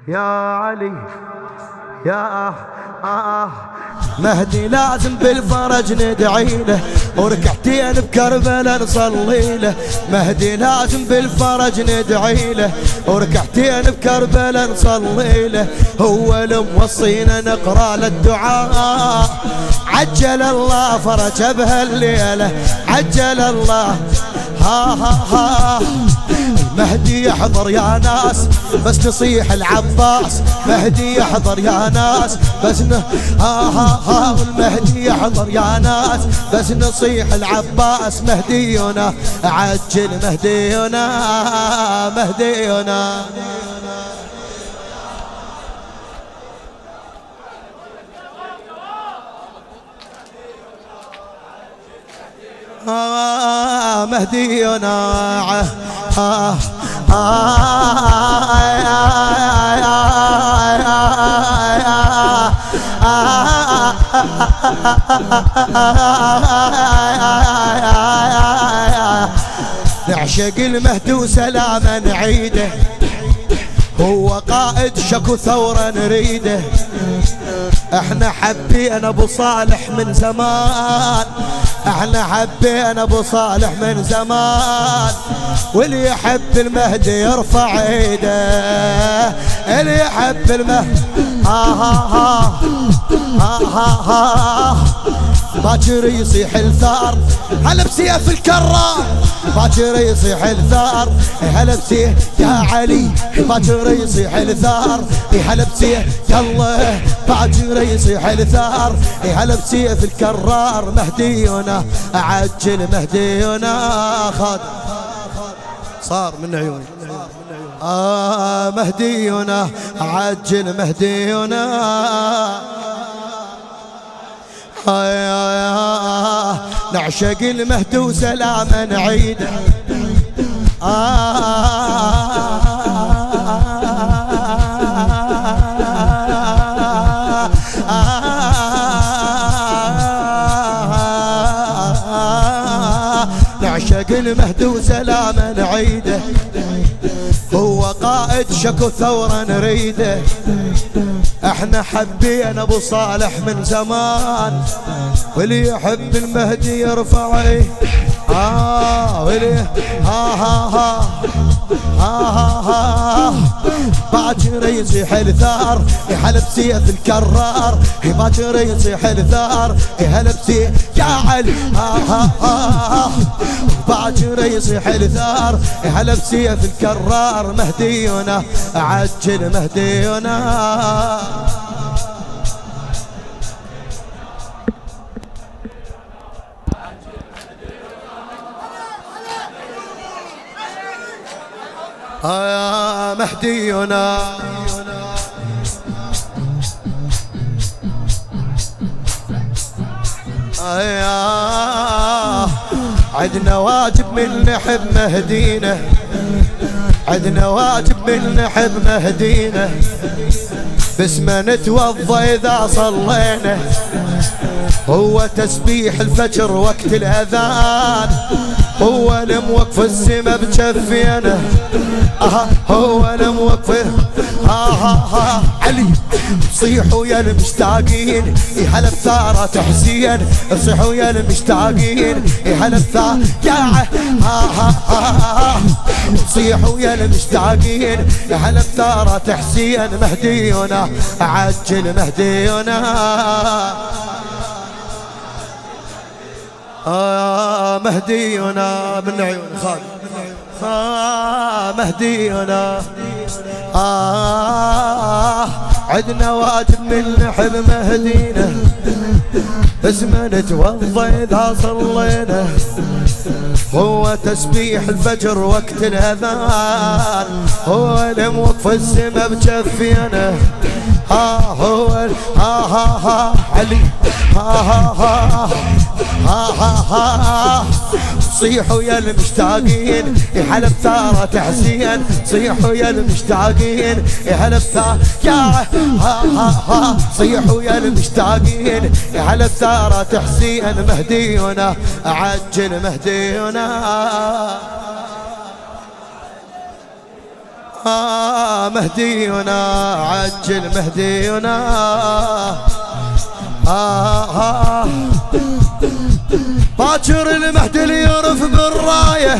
يا علي يا مهدي لازم بالفرج ندعي له، وركعتين بكربلاء نصلي له. مهدي لازم بالفرج ندعي له، وركعتين بكربلاء نصلي له. هو الموصينا نقرا له الدعاء، عجل الله فرج بهالليله، عجل الله. ها ها ها مهدي يحضر يا ناس بس نصيح العباس، مهدي يحضر يا ناس بس ها ها ها المهدي يحضر يا ناس بس نصيح العباس. مهدينا عجل، مهدينا مهدينا مهدينا نعشق المهدي وسلامه نعيده، هو قائد شكو ثورة نريده. احنا حبينا ابو صالح من زمان، احنا حبينا ابو صالح من زمان. واللي يحب المهدي يرفع ايده، اللي يحب المهدي باكر يصيح الثار هلا بسيف الكرار، باكر يصيح الثار هلا بسيف يا علي، باكر يصيح الثار هلا بسيف يلا، باكر يصيح الثار هلا بسيف الكرار. مهدينا عجل، مهدينا خاد صار من عيوني. مهدينا عجل، مهدينا نعشق المهدي وسلامه نعيده. نعشق المهدي وسلامه نعيده، هو قائد شكو ثورة نريده. احنا حبينا ابو صالح من زمان، واللي يحب المهدي يرفع ايه. واللي باكر يصيح الثار يحلب سيف الكرار، باكر يصيح الثار يحلب سيف يا علي. باكر يصيح الثار يحلب سيف الكرار. مهدينا عجل، مهدينا يا مهدينا عدنا واجب من نحب مهدينا، عدنا واجب من نحب مهدينا. باسمه نتوضى اذا صلينا، هو تسبيح الفجر وقت الاذان، هو الموقف السما بجفينا. هو الموقف علي. صيحوا يا المشتاقين هلا بثارة حسين، صيحوا يا المشتاقين هلا بثارة يا صيحوا يا المشتاقين هلا بثارة حسين. مهدينا عجل، مهدينا مهدينا من عيون خالد. مهدينا عدنا واجب من نحب مهدينا. اسمه نتوضى اذا صلينا، هو تسبيح الفجر وقت الاذان، هو الموقف السما بجفينا. هو علي. صيحوا يا المشتاقين هلا بثارة حسين، صيحوا يا المشتاقين هلا بثارة يا صيحوا يا المشتاقين هلا بثارة حسين. مهدينا عجل، مهدينا مهدينا عجل مهدينا باكر المهدي اللي يرف بالرايه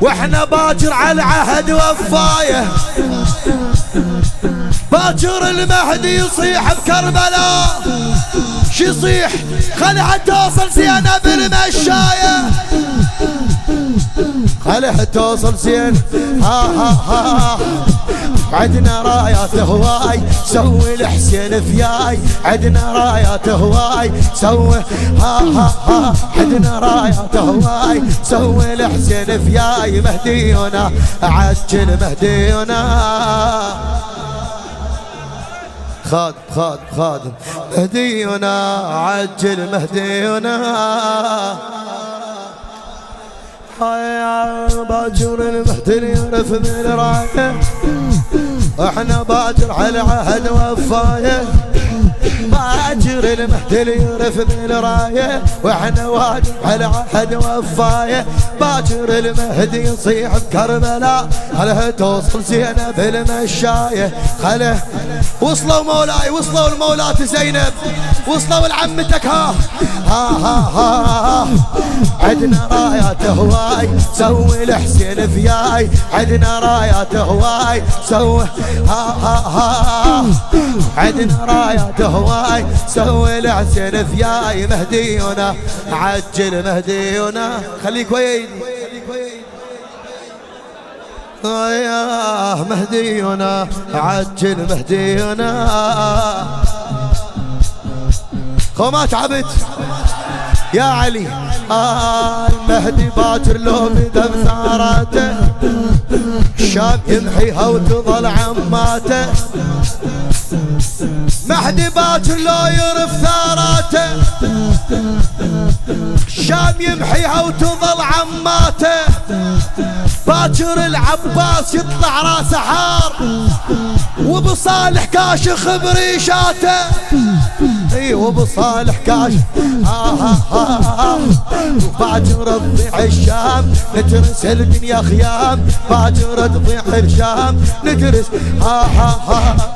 واحنا باكر على العهد وفايه باكر المهدي يصيح بكربلاء شي يصيح خلها توصل زينة بالمشاية خلها توصل زين عدنا رايات هواي سوي الحسين فياي عدنا رايات هواي سوي عدنا رايات هواي سوي الحسين فياي مهدينا عجل مهدينا خادم مهدينا عجل مهدينا باكر المهدي يعرف بالرايه احنا باكر على عهد وفايه باكر المهدي يعرف بالرايه واحنا واجر على عهد وفايه باكر المهدي يصيح بكربلاء خله توصل زينب بالمشايه خله وصلوا مولاي وصلوا المولات زينب وصلوا لعمتك ها عدنا رايات هواي سوي الحسين فياي عدنا رايات هواي سوي عدنا رايات هواي سوي الحسين فياي مهدينا عجل مهدينا خليك ويني يا مهدينا عجل مهدينا خومات عبد يا علي المهدي باكر لو بدم ثاراته الشام يمحيها وتظل عماته مهدي باكر لو يرف ثاراته الشام يمحيها وتظل عماته باكر العباس يطلع راسه حار وابو صالح كاشخ بريشاته اي وابو صالح كاشخ باكر تضيع الشام ندرس الدنيا خيام باكر تضيع الشام ندرس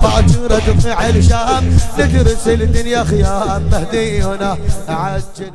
باكر تضيع الشام ندرس الدنيا خيام مهدينا عجل